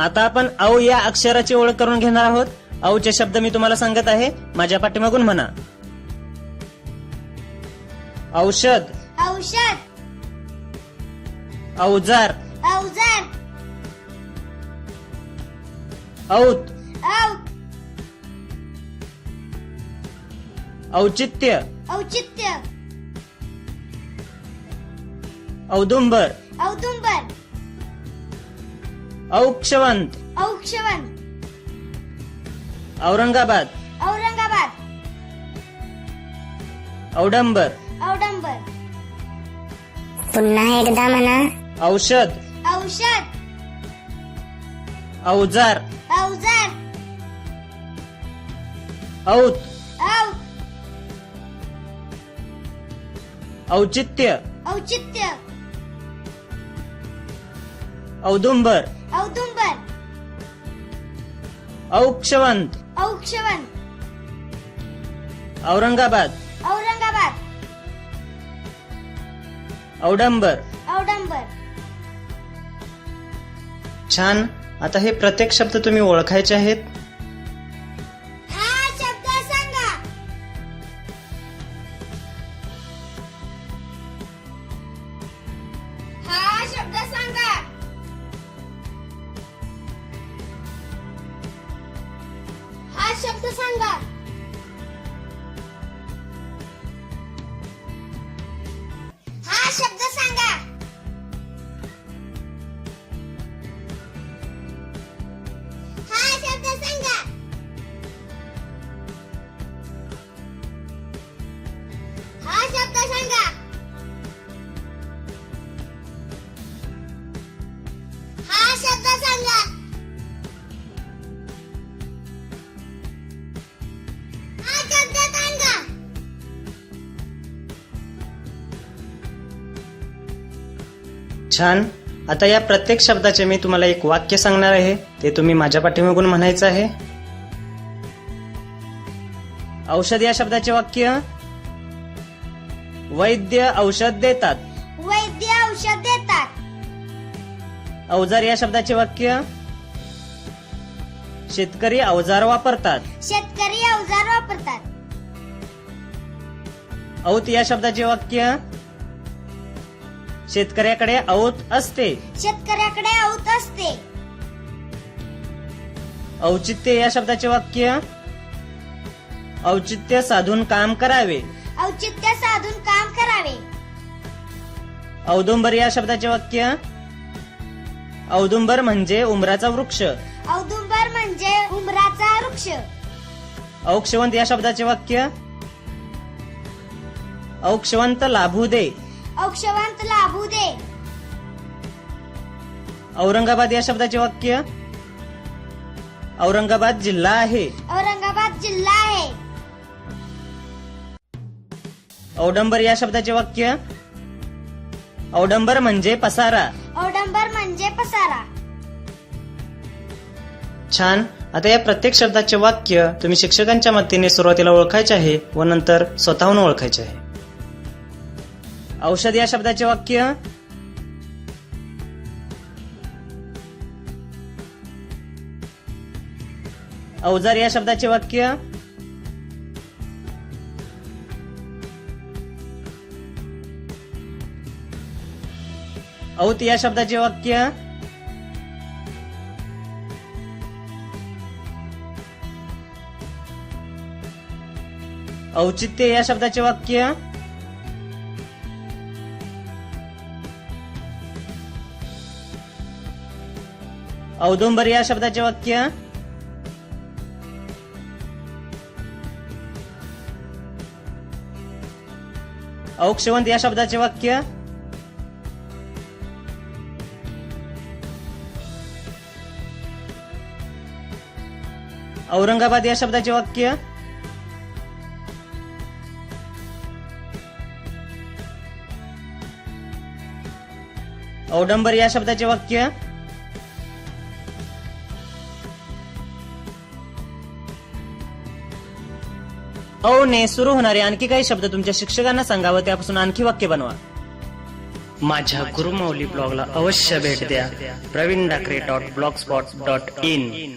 आता आपण औ या अक्षराची ओळख करून घेणार आहोत. औचे शब्द मी तुम्हाला सांगत आहे, माझ्या पाठीमागून म्हणा. औषध, औषध, अवजार, अवजार, औत, औत, औचित्य, औचित्य, औदुंबर, औदुंबर, औक्षवंत, औक्षवंत, औरंगाबाद, औरंगाबाद, औडंबर, औडंबर, पुन्हा एकदा म्हणा. औषध, औषध, अवजार, अवजार, औत, औत, औचित्य, औचित्य, औदुंबर, औदुंबर, औक्षवंत, औक्षवंत, औरंगाबाद, औरंगाबाद, औडंबर. औडंबर. छान. आता हे प्रत्येक शब्द तुम्ही ओळखायचे आहेत. हा शब्द सांगा. हा शब्द सांगा. हा शब्द सांगा. हा शब्द सांगा. हा शब्द सांगा. हा शब्द सांगा. हा शब्द सांगा. हा शब्द सांगा. छान. आता या प्रत्येक शब्दाचे मी तुम्हाला एक वाक्य सांगणार आहे, ते तुम्ही माझ्या पाठीमागून म्हणायचं आहे. औषध या शब्दाचे वाक्य. वैद्य औषध देतात. वैद्य औषध देतात. अवजार या शब्दाचे वाक्य. शेतकरी अवजार वापरतात. शेतकरी अवजार वापरतात. औत या शब्दाचे वाक्य. शेतकऱ्याकडे औत असते. शेतकऱ्याकडे औत असते. औचित्य या शब्दाचे वाक्य. औचित्य साधून काम करावे. औचित्य साधून काम करावे. औदुंबर या शब्दाचे वाक्य. औदुंबर म्हणजे उमराचा वृक्ष. औदुंबर म्हणजे उमराचा वृक्ष. औक्षवंत या शब्दाचे वाक्य. औक्षवंत लाभू दे. औक्षवंत लाभू दे. औरंगाबाद या शब्दाचे वाक्य. औरंगाबाद जिल्हा आहे. औरंगाबाद जिल्हा आहे. औडंबर या शब्दाचे वाक्य. औडंबर म्हणजे पसारा. औडंबर म्हणजे पसारा. छान. आता या प्रत्येक शब्दाचे वाक्य तुम्ही शिक्षकांच्या मदतीने सुरुवातीला ओळखायचे आहे व नंतर स्वतःहून ओळखायचे आहे. औषध या शब्दाचे वाक्य. अवजार या शब्दाचे वाक्य. औत या शब्दाचे वाक्य. औचित्य या शब्दाचे वाक्य. औदुंबर या शब्दाचे वाक्य. औक्षवंत या शब्दाचे वाक्य. औरंगाबाद या शब्दाचे वाक्य. औडंबर या शब्दाचे वाक्य. औ ने सुरू होणारे आणखी काही शब्द तुमच्या शिक्षकांना सांगा व त्यापासून आणखी वाक्य बनवा. माझ्या गुरुमौली ब्लॉगला अवश्य भेट द्या. प्रवीण डाकरे .blogspot.in